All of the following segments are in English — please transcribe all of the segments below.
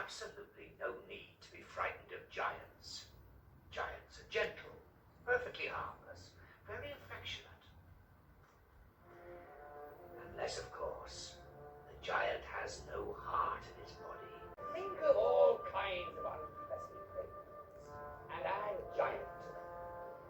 absolutely no need to be frightened of giants. Giants are gentle, perfectly harmless, very affectionate. Unless, of course, the giant has no heart in his body. Think of all kinds of unpleasant things and add giant to them.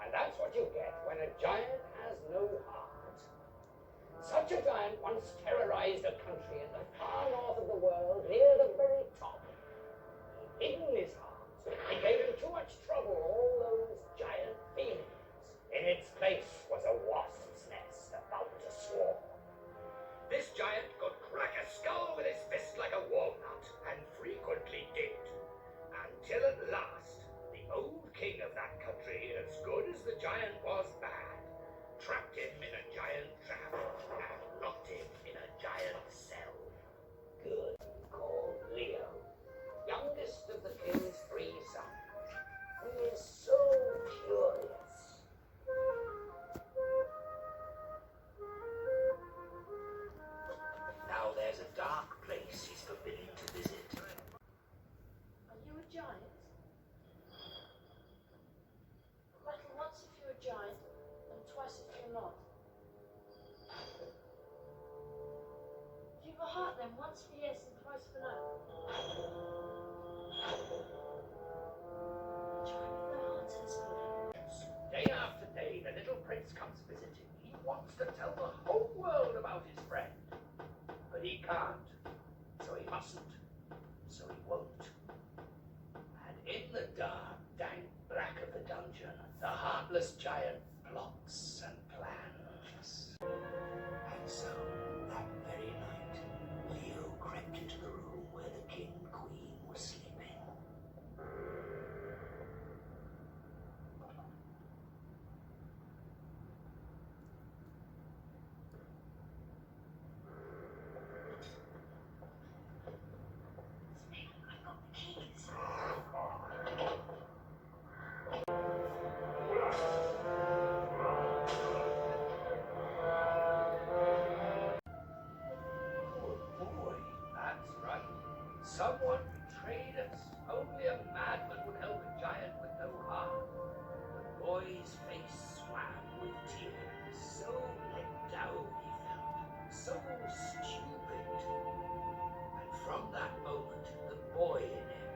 And that's what you get when a giant has no heart. Such a giant once terrorized a country in the far north of the world, near the very top. He'd hidden his heart. It gave him too much trouble, all those giant feelings. In its place was a wasp's nest about to swarm. This giant could crack a skull with his fist like a walnut, and frequently did. Until at last, the old king of that country, as good as the giant was bad, trapped him in a giant trap and locked him in a giant cell. Good, called Leo, youngest of the king's 3 sons. He is so curious. Now there's a dark place he's forbidden to visit. Are you a giant? Rattle once if you're a giant, and twice if you're not. Do you have a heart then? Once for yes and twice for no. A giant with no heart in his body. Day after day, the little prince comes visiting. He wants to tell the whole world about his friend. But he can't, so he mustn't, so he won't. And in the dark, dank back of the dungeon, the heartless giant plots and plans. And so, that very night, Leo crept into the room where the king and queen were sleeping. I've got the keys. Oh boy, that's right. Someone betrayed us. Only a madman would help a giant with no heart. The boy's face swam with tears. So let down he felt. So stupid. And from that moment, the boy in him,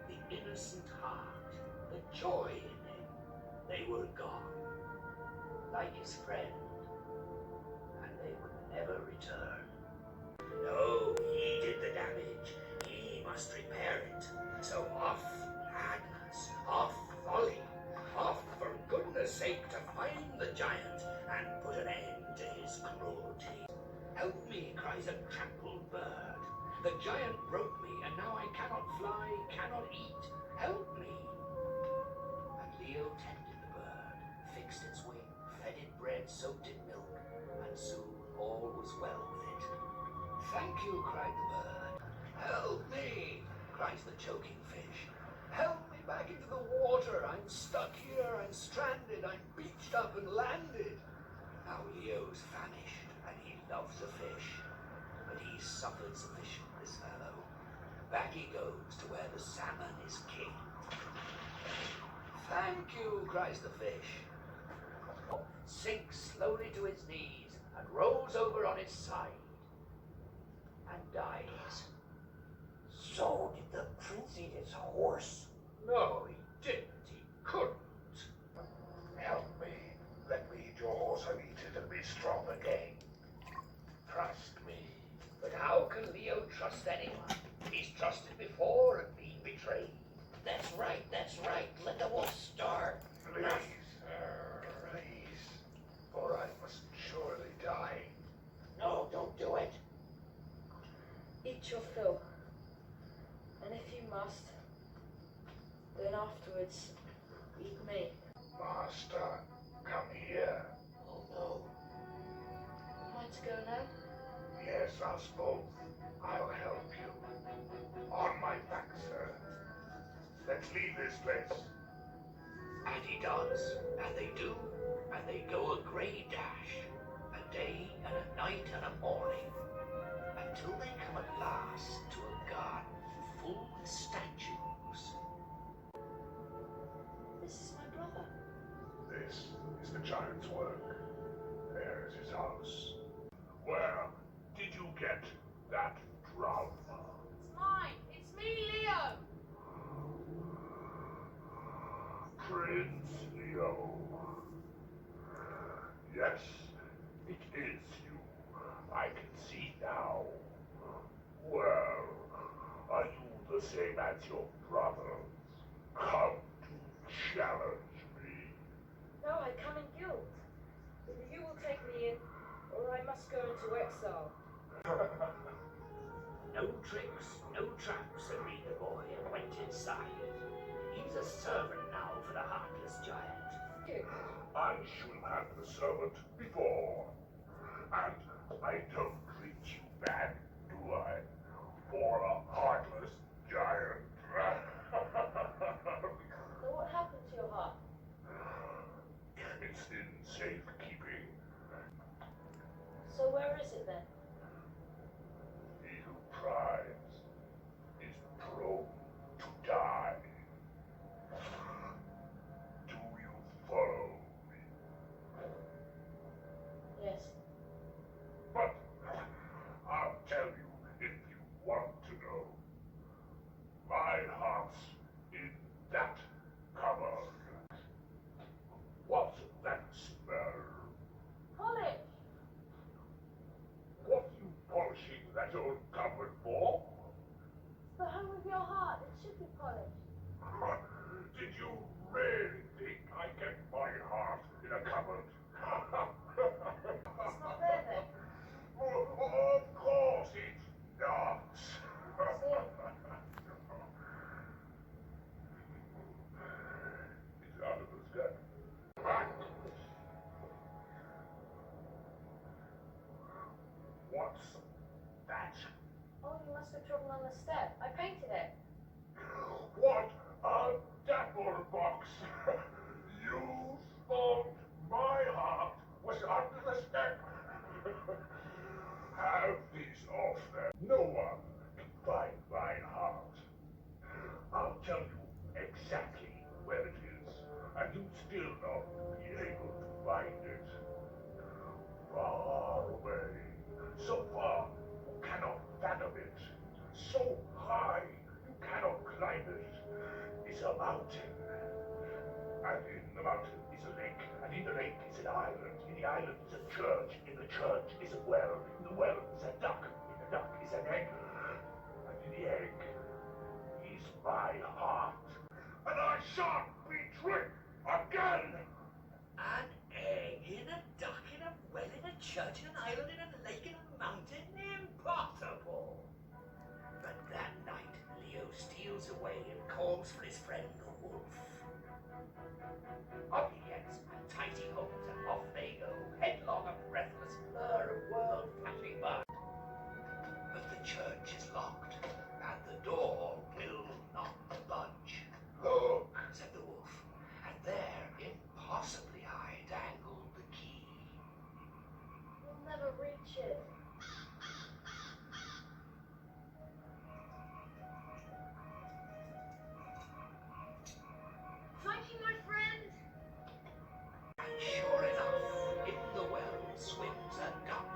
the innocent heart, the joy in him, they were gone. Like his friend. And they would never return. No, he did the damage. He must repair it. So off madness, off folly, off for goodness sake to find the giant and put an end to his cruelty. Help me, cries a trampled bird. The giant broke me, and now I cannot fly, cannot eat. Help me. And Leo tended the bird, fixed its wing, fed it bread soaked in milk, and soon all was well with it. Thank you, cried the bird. Help me, cries the choking fish. Help me back into the water. I'm stuck here, I'm stranded, I'm beached up and landed. Now Leo's famished, and he loves a fish. But he's suffered sufficient, this fellow. Back he goes to where the salmon is king. Thank you, cries the fish. Sinks slowly to his knees and rolls over on his side and dies. So did the prince eat his horse? No, he didn't. He couldn't. Help me. Let me eat your horse and eat it and be strong again. Trust me. But how can Leo trust anyone? He's trusted before and been betrayed. That's right, that's right. Let the wolf starve. Please, please. For I must surely die. No, don't do it. Eat your fill. And if you must, then afterwards, eat me. Master, come here. Oh no. Am I to go now? Yes, us both. I'll help you. On my back, sir. Let's leave this place. And he does, and they do, and they go a grey dash. A day and a night and a morning. Until they come at last to a garden full with statues. This is my brother. This is the giant's work. There is his house. Where did you get that drum? It's mine. It's me, Leo. Prince Leo. Yes, it is you. I can see now. Well, are you the same as your brothers? Come to challenge me. No, I come in guilt. Either you will take me in, or I must go into exile. No tricks, no traps, agreed the boy and went inside. He's a servant now for the Heartless giant. I should have the servant before. And I don't treat you bad, do I? For a heartless giant. So what happened to your heart? It's in safekeeping. So where is it then? He who pries is prone to die. Do you follow me? Yes. But I'll tell you if you want to know. My heart's in that cupboard. What's that smell? Polish! What you polishing that old cupboard for? It's the home of your heart. It should be polished. Did you really think I kept my heart in a cupboard? It's not there then. Of course it's not. It's out of the step. What's that? Oh, you must have trodden on the step. I painted it. What a dapple box! You thought my heart was under the step. Have these off then. No one can find my heart. I'll tell you exactly where it is, and you'll still not be able to find it. Far away, so far you cannot fathom it, so high you cannot climb it, is a mountain. And in the mountain is a lake, and in the lake is an island. In the island is a church, in the church is a well, in the well is a duck, in the duck is an egg, and in the egg is my heart. And I shan't be tricked again! An egg in a duck in a well in a church in an island in a lake in a mountain? Impossible! But that night, Leo steals away and calls for his friend the wolf. Up he gets, and tight he holds, and off they go, headlong and breathless, blur of world flashing by. But the church is locked, and the door will not budge. Look! Said the wolf, and there, impossibly high, dangled the key. We'll never reach it. Thank you, my friend. And sure enough, in the well swims a duck.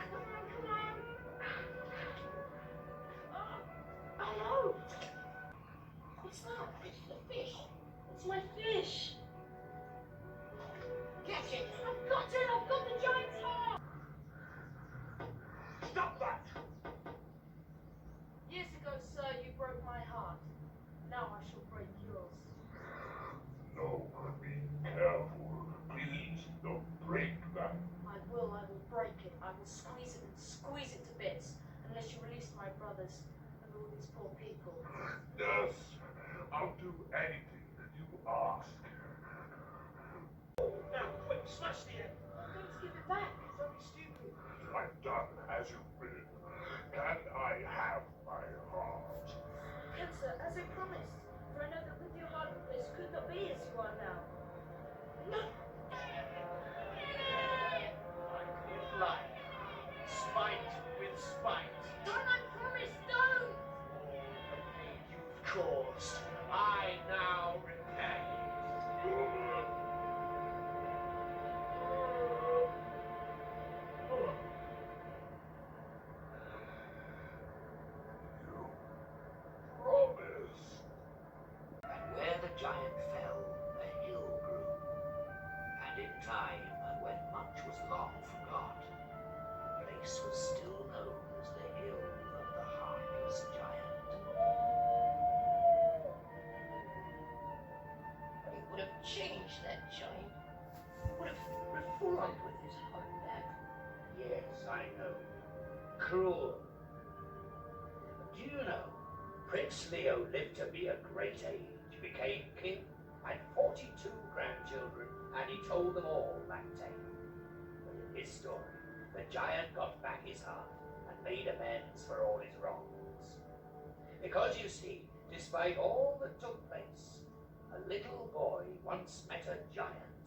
Come on. Oh no! What's that? It's the fish. It's my fish. Get it! I've got it! I've got the giant's heart! Stop that! Years ago, sir, you broke my heart. Now I shall break yours. No, be careful. Please don't break that. I will break it. I will squeeze it and squeeze it to bits, unless you release my brothers and all these poor people. Yes, I'll do anything that you ask. Now, quick, smash the egg. I'm going to give it back. Don't be stupid. I've done as you bid. Can I have my heart? Yes, sir, as I promised. For I know that with your heart this could not be as you are now. No! With life, spite with spite. Don't, I promise, don't! You've time when much was long forgot, the place was still known as the Hill of the Heartless Giant. But he would have changed, that giant. He would have reformed with his heart back. Yes, I know. Cruel. But do you know, Prince Leo lived to be a great age, became king, had 42 grandchildren, and he told them all that tale. But in his story, the giant got back his heart and made amends for all his wrongs. Because you see, despite all that took place, a little boy once met a giant